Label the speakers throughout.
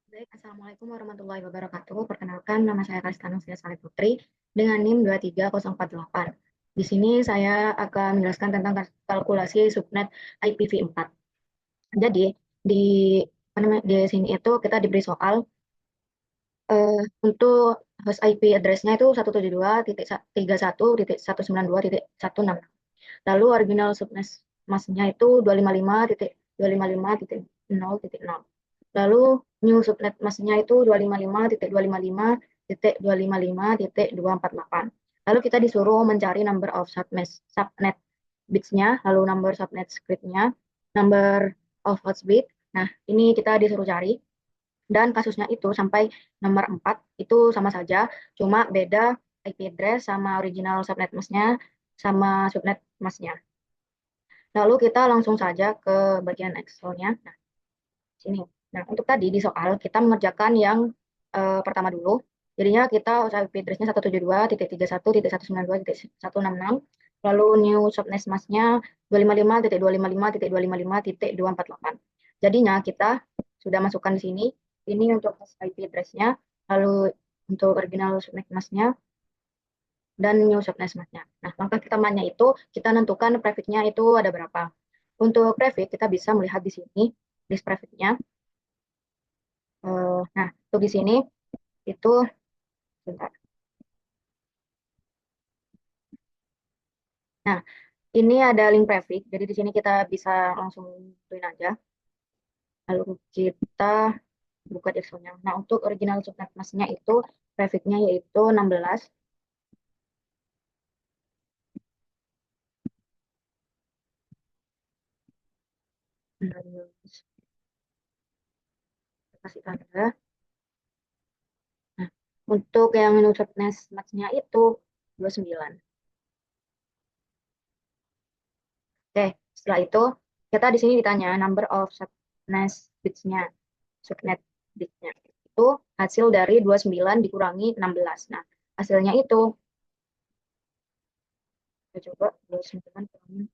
Speaker 1: Baik, Assalamualaikum warahmatullahi wabarakatuh. Perkenalkan, nama saya Kastana Salih Putri dengan NIM 23048. Di sini saya akan menjelaskan tentang kalkulasi subnet IPv4. Jadi, di di sini itu kita diberi soal untuk host IP address-nya itu 172.31.192.166. Lalu original subnet masknya itu 255.255.0.0. Lalu new subnet masknya itu 255.255.255.248. Lalu kita disuruh mencari number of subnet bits-nya, lalu number subnet script-nya, number of host bit. Nah, ini kita disuruh cari. Dan kasusnya itu sampai nomor 4 itu sama saja, cuma beda IP address sama original subnet masknya sama subnet masknya. Lalu kita langsung saja ke bagian Excel-nya. Nah, sini. Nah, untuk tadi di soal kita mengerjakan yang pertama dulu. Jadinya kita IP address-nya 172.31.192.166. Lalu new subnet mask-nya 255.255.255.248. Jadinya kita sudah masukkan di sini. Ini untuk IP address-nya, lalu untuk original subnet mask-nya dan new subnet mask-nya. Nah, langkah pertamanya itu kita tentukan prefix-nya itu ada berapa. Untuk prefix kita bisa melihat di sini list prefix-nya. Nah, untuk di sini itu bentar. Nah, ini ada link prefix. Jadi di sini kita bisa langsung join aja. Lalu kita buka di Excel-nya. Nah, untuk original subnet mask-nya itu prefix-nya yaitu 16. Kasih tanda. Nah, untuk yang new subnet mask-nya itu 29. Oke, setelah itu kita di sini ditanya number of subnet bits-nya, subnet bits-nya. Itu hasil dari 29 dikurangi 16. Nah, hasilnya itu kita coba 29 kurangi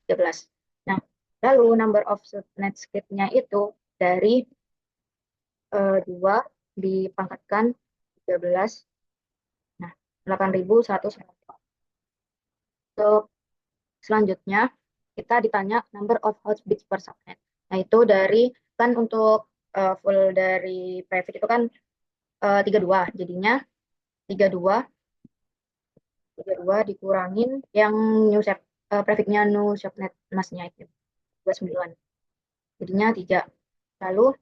Speaker 1: 13. Nah, lalu number of subnet script-nya itu dari 2 dipangkatkan 13. Nah, 8.194. Untuk selanjutnya kita ditanya number of host bits per subnet. Nah, itu dari kan untuk full dari private itu kan 32. Jadinya 32 dikurangin yang new set prefix-nya new subnet masknya itu 29. Jadinya 3. Lalu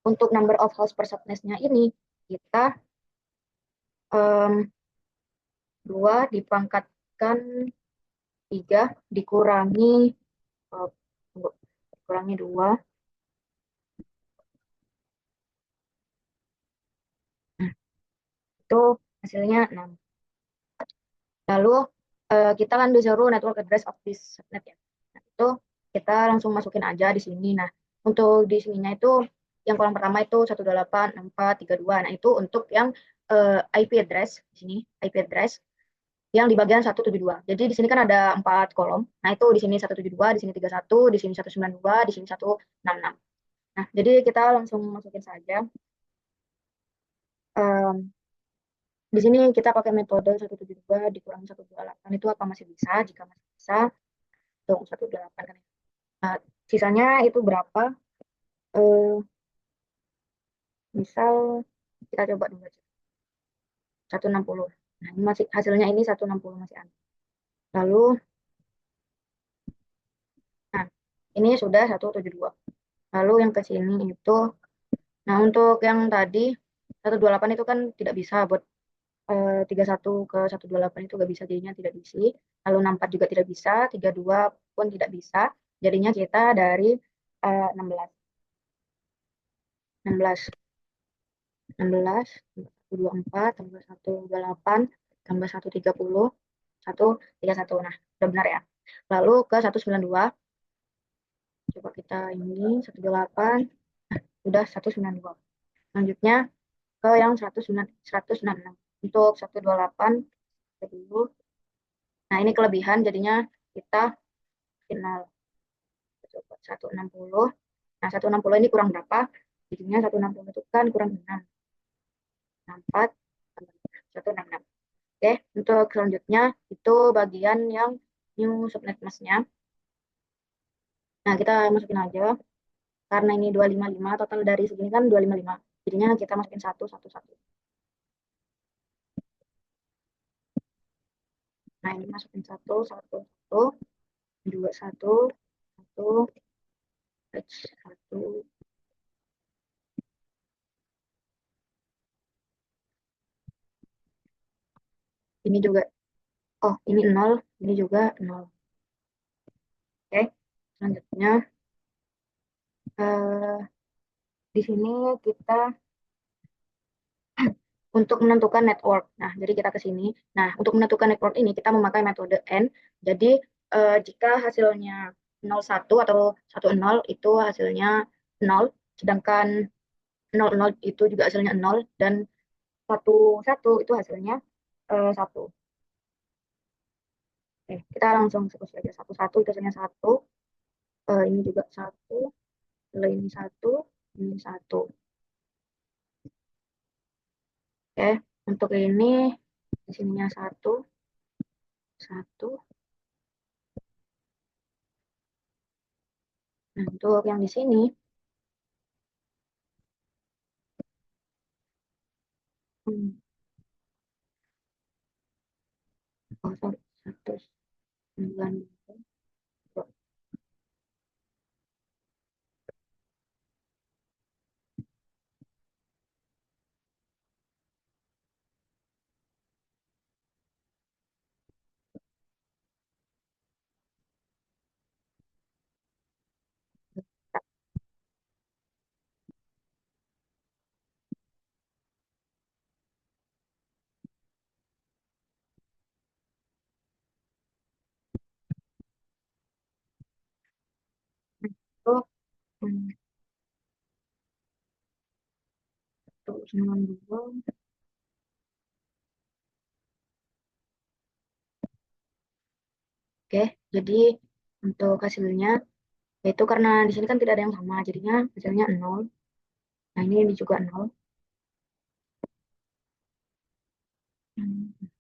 Speaker 1: untuk number of host per subnet-nya ini kita 2 dipangkatkan 3 dikurangi uh, dikurangi 2. Nah, itu hasilnya 6. Lalu kita kan disuruh network address of this subnet ya. Nah, itu kita langsung masukin aja di sini. Nah, untuk di sininya itu yang kolom pertama itu 128.6432. Nah, itu untuk yang IP address di sini, IP address yang di bagian 172. Jadi di sini kan ada 4 kolom. Nah, itu di sini 172, di sini 31, di sini 192, di sini 166. Nah, jadi kita langsung masukin saja. Um, Di sini kita pakai metode 172 dikurangi 128. Itu apa masih bisa? Jika masih bisa, hitung 128 kan. Nah, sisanya itu berapa? Eh, Misal kita coba dulu aja. 160. Nah, ini masih hasilnya ini 160 masih ada. Lalu, nah, ini sudah 172. Lalu yang ke sini itu, nah untuk yang tadi 128 itu kan tidak bisa buat 31 ke 128 itu nggak bisa, jadinya tidak diisi. Lalu 64 juga tidak bisa, 32 pun tidak bisa. Jadinya kita dari 16. 16, 16, 124, tambah 128, tambah 130, 131. Nah, udah benar ya. Lalu ke 192, coba kita ini 128, udah 192. Selanjutnya ke yang 166. Untuk 128 dulu. Nah, ini kelebihan jadinya kita final. Coba 160. Nah, 160 ini kurang berapa? Jadinya 160 itu kan kurang 6. 64, 166. Oke, untuk selanjutnya itu bagian yang new subnet mask-nya. Nah, kita masukin aja. Karena ini 255, total dari segini kan 255. Jadinya kita masukin 1, 1, 1. Nah, ini masukin 1, 1, 1, 2, 1, 1, 1. Ini juga, oh ini 0, ini juga 0. Oke, selanjutnya eh, di sini kita untuk menentukan network. Nah, jadi kita ke sini. Nah, untuk menentukan network ini kita memakai metode AND. Jadi jika hasilnya 01 atau 10 itu hasilnya 0, sedangkan 00 itu juga hasilnya 0 dan 11 itu hasilnya 1. Oke, kita langsung eksekusi aja. 11 itu hasilnya 1, ini juga 1, lalu ini 1, ini 1. Oke, untuk ini di sininya 1, 1. Nah, untuk yang di sini, hmm, oh sorry, 192. Itu hmm, 192. Oke, jadi untuk hasilnya, yaitu karena di sini kan tidak ada yang sama, jadinya hasilnya 0. Nah, ini juga 0. Hmm.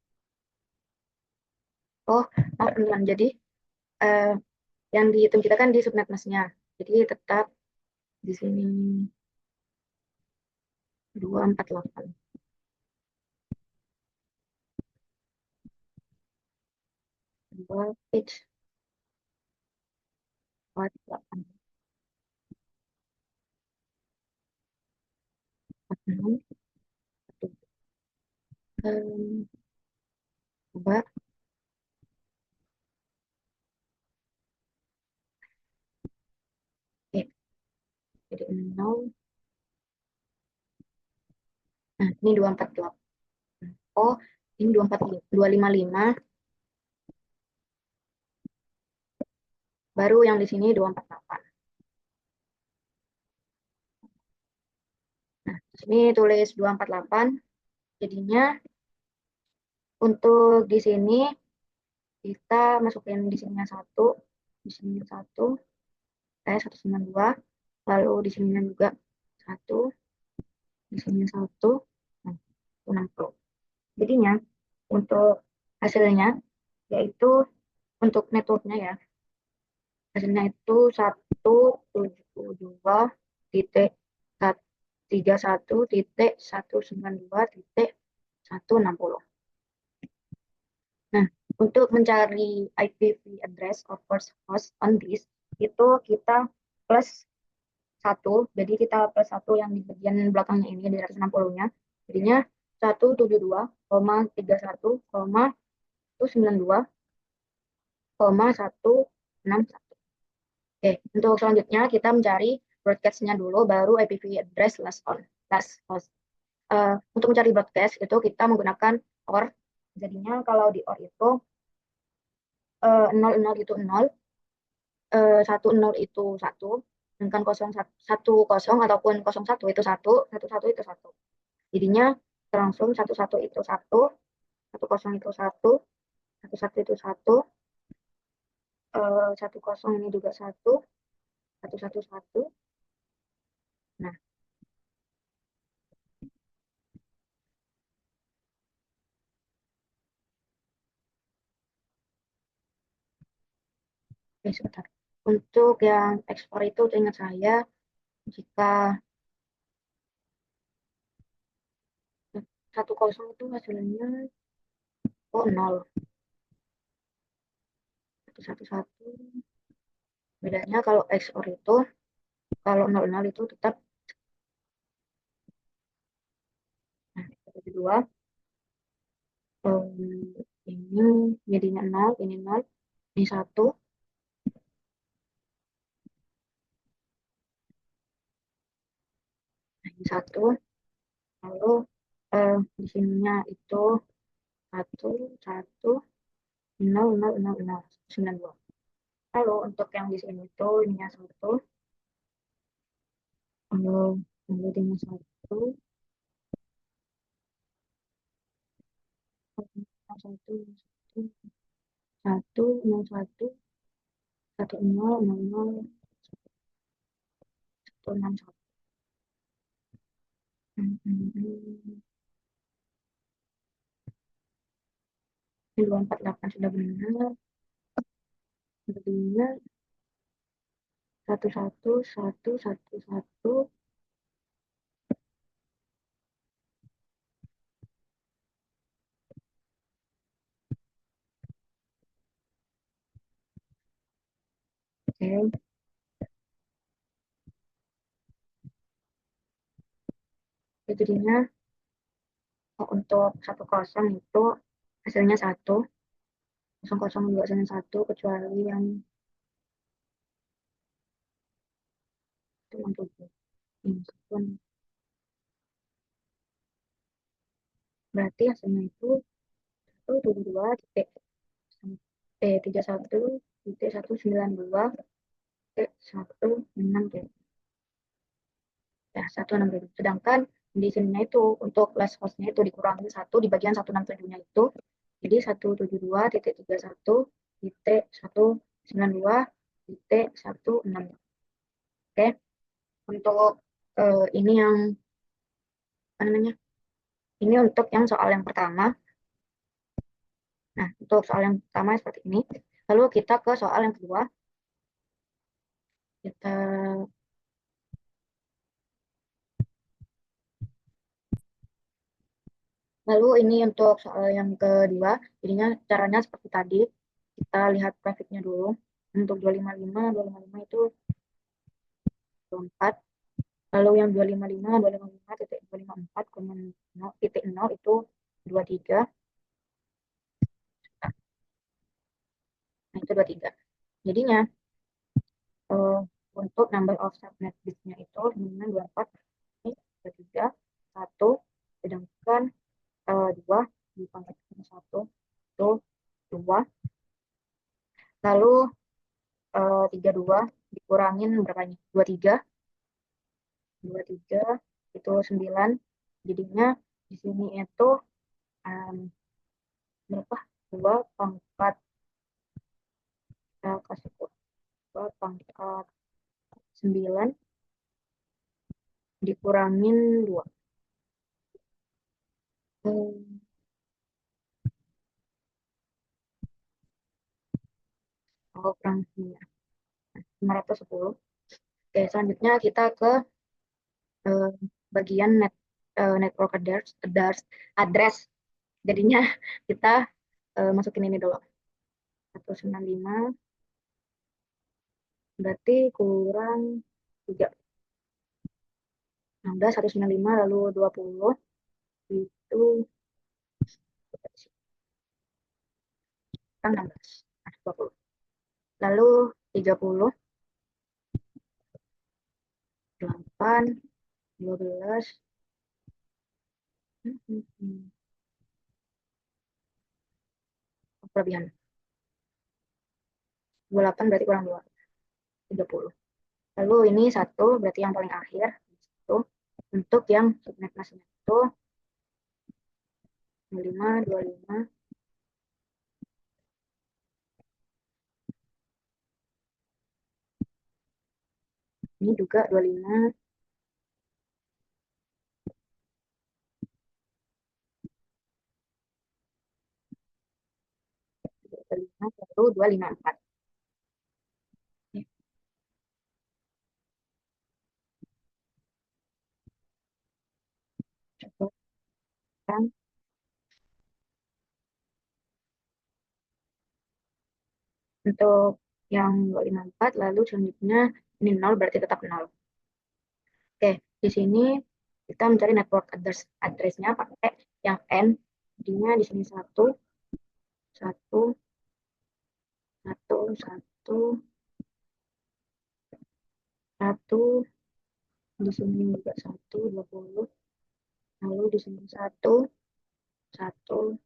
Speaker 1: Oh, maaf teman-teman. Jadi eh, yang dihitung kita kan di subnet masnya. Jadi tetap di sini 248. 2 pitch 48. 46. Satu. Coba. Oke, jadi 0. Nah, ini 248. Oh, ini 245. 255. Baru yang di sini 248. Nah, di sini tulis 248. Jadinya untuk di sini kita masukin di sininya 1, di sini 1, 192, lalu di sininya juga 1, di sininya 1, nah, 60. Jadinya untuk hasilnya yaitu untuk networknya ya, hasilnya itu 172.31.192.160. Nah, untuk mencari IPv address of first host on this, itu kita plus 1, jadi kita plus 1 yang di bagian belakangnya ini di 160-nya, jadinya 172,31,192,161. Oke, untuk selanjutnya kita mencari broadcast-nya dulu, baru IPv address last on, last host. Untuk mencari broadcast itu kita menggunakan OR. Jadinya kalau di OR itu 00 itu 0, 10 itu 1, sedangkan 01 ataupun 01 itu 1, 11 itu 1. Jadinya langsung 11 itu 1, 10 itu 1, 11 itu 1, 10 ini juga 1, 111. Nah, Sebentar. Untuk yang ekspor itu ingat saya jika 1-0 itu hasilnya nol, 1-1. Bedanya kalau ekspor itu kalau 0-0 itu tetap, nah, 1-2. Ini jadinya 0, ini 0, ini 1, nah, ini 1. Lalu di sininya itu 1, 1, 0, 0, 0, 0, 92. Lalu untuk yang di sini itu ininya 1, lalu ini 1, 1, 1, 0, 1, 1, 0, 0, 0, 1, 6, 1. Ini 248 sudah benar. Jadinya 1, 1, 1, 1, 1. Oke, jadinya untuk 1-0 itu hasilnya 1, 0-0 juga hasilnya 1, kecuali yang 67. Ini pun berarti hasilnya itu 172 titik 31 titik 192 titik 163. Ya, 167. Sedangkan di sininya itu untuk last hostnya itu dikurangi 1 di bagian 167-nya itu. Jadi 172 titik 31 titik 192 titik 162. Oke, untuk ini yang apa namanya? Ini untuk yang soal yang pertama. Nah, untuk soal yang pertama seperti ini. Lalu kita ke soal yang kedua. Kita Lalu ini untuk soal yang kedua, jadinya caranya seperti tadi. Kita lihat grafiknya dulu. Untuk 255 itu 24. Lalu yang 255 titik 254, titik 0 itu 23. Nah, itu 23. Jadinya eh, untuk number of subnet bit-nya itu dengan 24, ini 23, 1, sedangkan 2 dipangkat dengan 1 itu 2. Lalu 32 dikurangin berapa ini? 23, 23 itu 9. Jadinya di sini itu um, berapa? 2 pangkat, kita kasih 2 pangkat 9 dikurangin 2. Oh, kurang 510. Oke, selanjutnya kita ke eh, bagian network address. Jadinya kita masukin ini dulu. 195 berarti kurang 3. 16, 195 lalu 20 itu kan 16. Nah, 20. Lalu 30, 8, 12. Kelebihan. 28 berarti kurang 2. 30. Lalu ini 1 berarti yang paling akhir. Itu untuk yang subnet masnya itu 25, 25. Ini juga 25. Lalu 254. kan. Untuk yang 254, lalu selanjutnya ini 0 berarti tetap 0. Oke, di sini kita mencari network address-nya pakai yang N. Jadinya di sini 1, 1, 1, 1, 1, di sini juga 1, 20, lalu di sini 1, 1,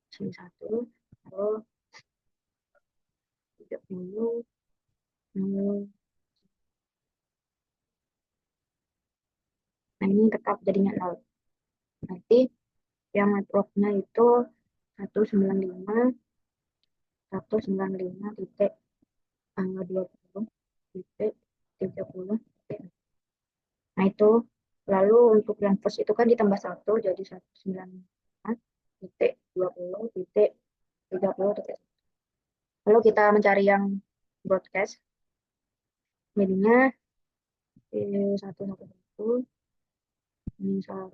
Speaker 1: sini 1, lalu 30, lalu, nah ini tetap jadinya 0. Nanti yang networknya itu 195, 195 titik 20 titik 30 titik. Nah itu, lalu untuk yang first itu kan ditambah 1 jadi 195 titik 20 titik 30 titik. Lalu kita mencari yang broadcast, jadinya 111 ini 192,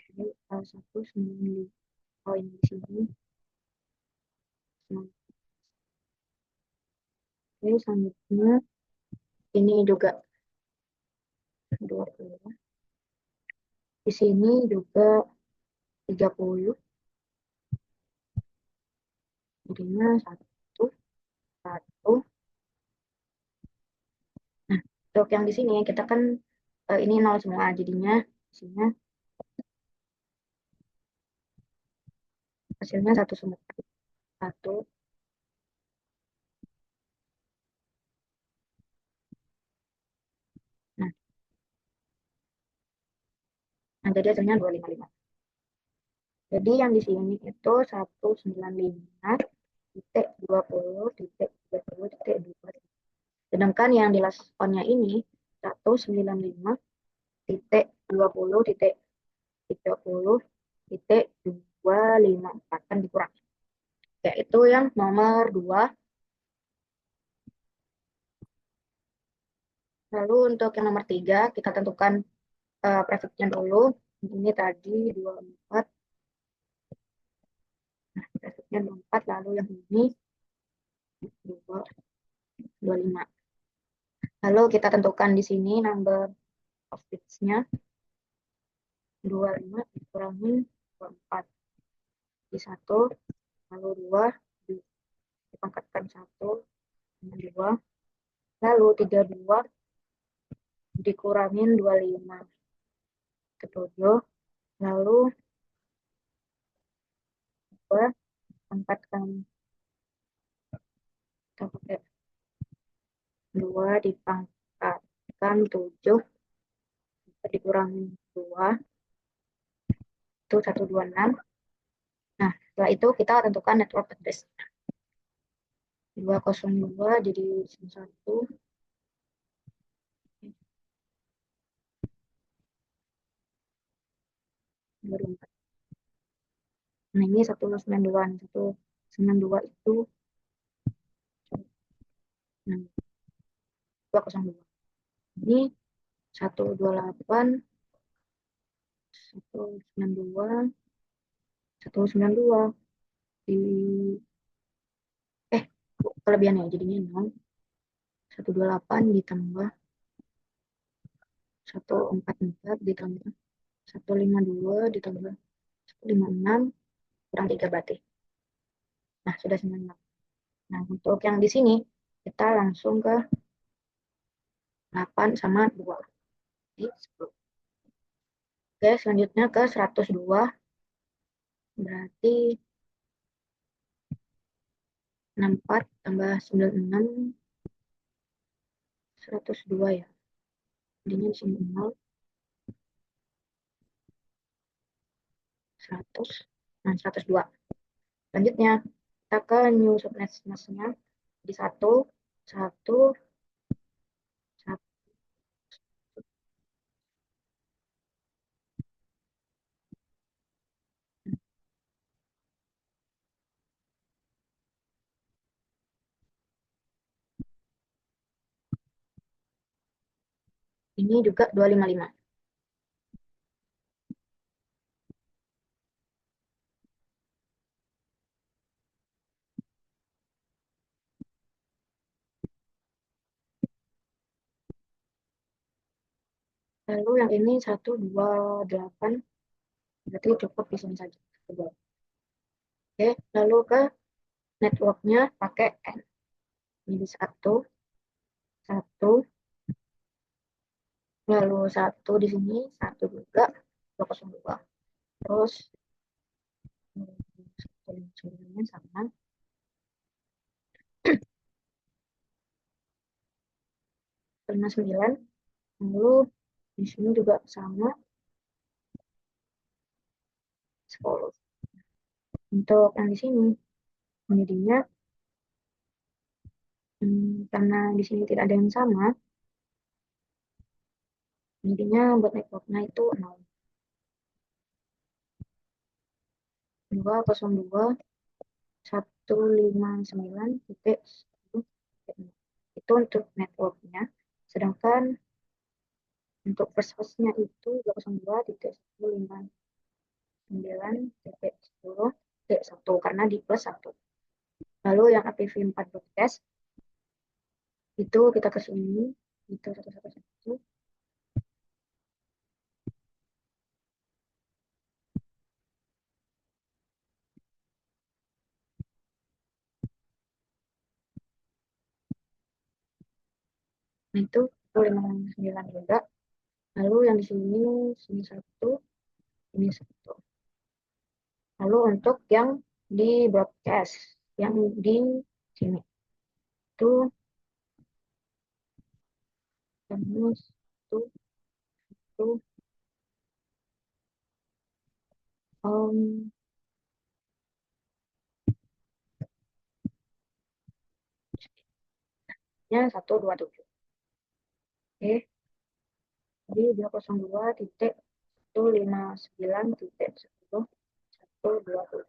Speaker 1: oke, 195. Oh ini di sini. Nah, oke, selanjutnya ini juga 20. Di sini juga 30. Jadinya 1, 1. Nah, untuk yang di sini kita kan ini 0 semua, jadinya hasilnya hasilnya 1 semua. 1. Nah, jadi hasilnya 255. Jadi yang di sini itu 195 titik 20 titik 30 titik 2. Sedangkan yang di last on-nya ini 195 titik 20 titik 30 titik 254 kan dikurang. Yaitu yang nomor 2. Lalu untuk yang nomor 3 kita tentukan prefixnya dulu. Ini tadi 24. Nah, prefixnya 24, lalu yang ini 25. Lalu kita tentukan di sini number of bits-nya 25 dikurangi 24 di 1, lalu 2 dipangkatkan 1, 2, lalu 32 dikurangin 25 ke 7, lalu 2 pangkatkan, kita pakai 2 dipangkatkan 7 dikurangin 2 itu 126. Nah, setelah itu kita tentukan network address 202 jadi 1 24. Nah, ini 192. 192 itu 202. Ini 128, 192, 192 di kelebihannya jadinya 0. 128 ditambah 144 ditambah 152 ditambah 156 kurang 3 berarti. Nah, sudah 96. Nah, untuk yang di sini kita langsung ke 8 sama 2. Jadi 10. Oke, selanjutnya ke 102. Berarti 64 tambah 96 102 ya. Jadinya di sini 0 100. Nah, 102. Selanjutnya kita ke new subnet-nya di 1 1 1. Ini juga 255. Lalu yang ini 128, berarti cukup di sini saja. Oke, lalu ke networknya pakai N. Ini satu, satu, lalu satu di sini, satu juga, 202. Terus, satu sama, 59. Lalu di sini juga sama, 10. Untuk yang di sini, jadinya karena di sini tidak ada yang sama, jadinya buat networknya itu 0. 202, 159.1. Itu untuk networknya. Sedangkan untuk first hostnya itu 202.159.10.1 karena di plus 1. Lalu yang IPv4 broadcast itu kita ke sini, itu 111. Nah, itu 509 juga. Lalu yang di sini satu, ini satu. Lalu untuk yang di broadcast, yang di sini itu minus satu, um, nya 127. Oke, jadi 202.159.10.127.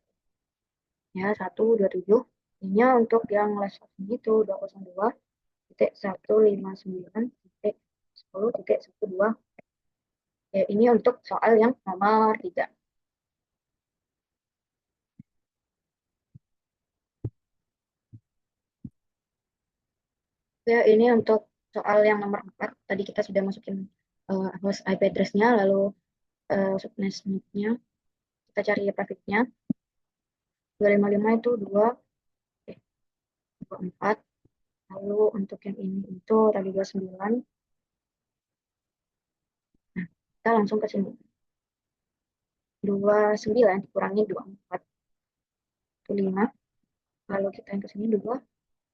Speaker 1: Ya, 127. Ini untuk yang last option itu 202.159.10.12. Ya, ini untuk soal yang nomor 3. Ya, ini untuk soal yang nomor 4. Tadi kita sudah masukin host IP address-nya, lalu subnet-nya. Kita cari prefix-nya. 255 itu 2, 24. Lalu untuk yang ini itu tadi 29. Nah, kita langsung ke sini. 29 dikurangi 24 itu 5. Lalu kita yang ke sini 2,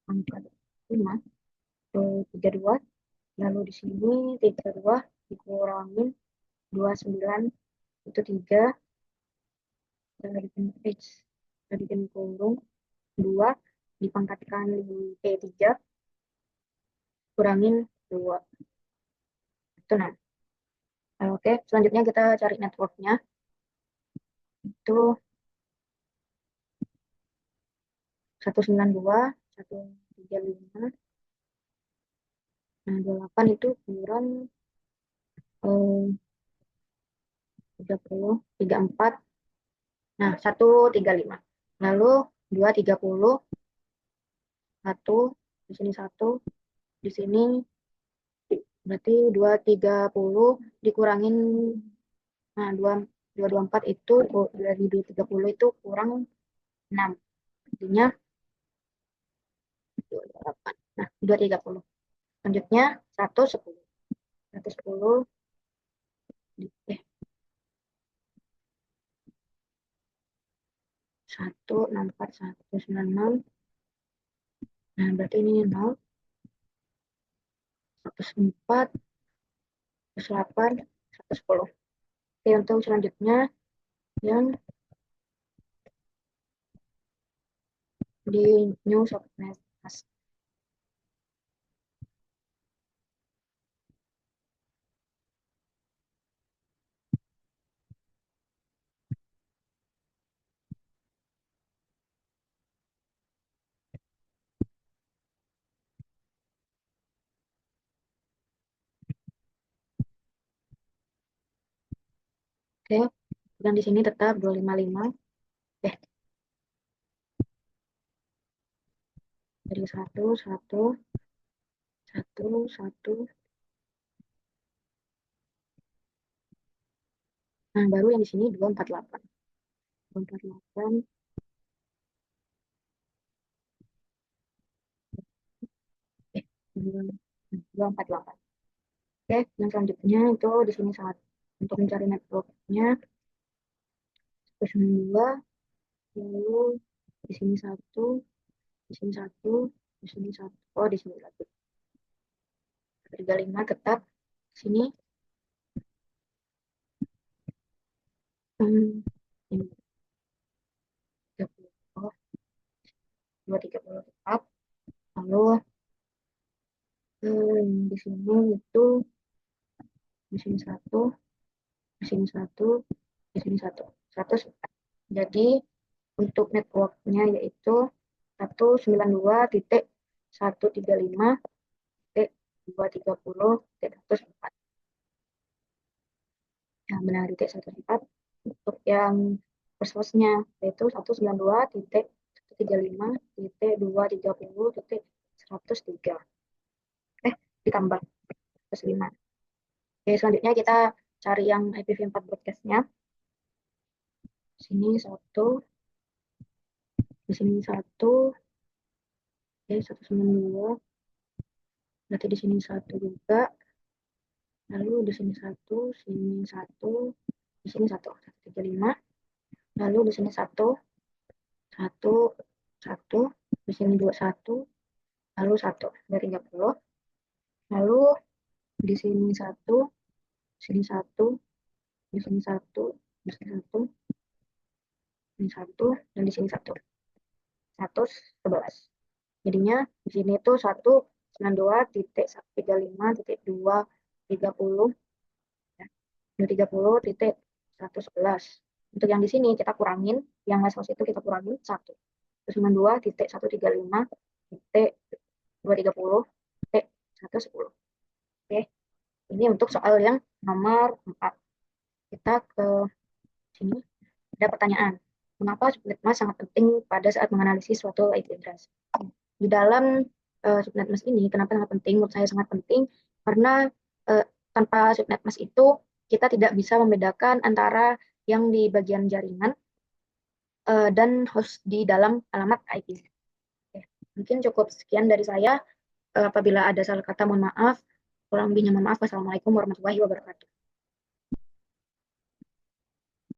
Speaker 1: 4, 5, 32. Lalu di sini 32 dikurangin 29 itu 3. Dari H dari kurung 2 dipangkatkan P3 kurangin 2 itu 6. Oke, selanjutnya kita cari networknya itu 192, 135. Nah, 28 itu kurang 30, 34. Nah, 135. Lalu 230, 1 di sini 1, di sini berarti 230 dikurangin, nah 224 itu dari 230 itu kurang 6. Artinya 28. Nah, 230. Selanjutnya 110. 110 eh 164, 196. Nah, berarti ini 0, 104, 108, 110. Oke, untuk selanjutnya yang di new subnet. Oke, dan di sini tetap 255. Jadi 1, 1, 1, 1. Nah, baru yang di sini 248. 248. 248. Oke, yang selanjutnya itu di sini saat untuk mencari networknya 192, lalu di sini satu, di sini satu, di sini satu, oh di sini satu, 35 tetap di sini. Ini 30, oh 230 tetap, lalu di sini itu di sini satu, di sini satu, di sini satu, 104. Jadi untuk networknya yaitu 192.135.230.104. Yang benar titik 104. Untuk yang first host-nya yaitu 192.135.230.103. Ditambah 105. Oke, selanjutnya kita cari yang IPv4 broadcast-nya. Sini satu, di sini satu, oke 192. Berarti di sini satu juga. Lalu di sini satu, di sini satu, 135. Lalu di sini satu, satu, satu, di sini dua satu, lalu satu, dari 30. Lalu di sini satu, sini satu, di sini satu, di sini satu, ini satu, dan di sini satu, 111. Jadinya di sini tuh 192.135.230, ya, 230.111. Untuk yang di sini kita kurangin, yang last host itu kita kurangin 1. 192.135.230.110. Oke, ini untuk soal yang nomor 4. Kita ke sini. Ada pertanyaan. Mengapa subnetmas sangat penting pada saat menganalisis suatu IP address? Di dalam subnetmas ini, kenapa sangat penting? Menurut saya sangat penting karena tanpa subnetmas itu kita tidak bisa membedakan antara yang di bagian jaringan dan host di dalam alamat IP. Oke, mungkin cukup sekian dari saya. Apabila ada salah kata, mohon maaf. Kurang lebihnya mohon maaf. Wassalamualaikum warahmatullahi wabarakatuh.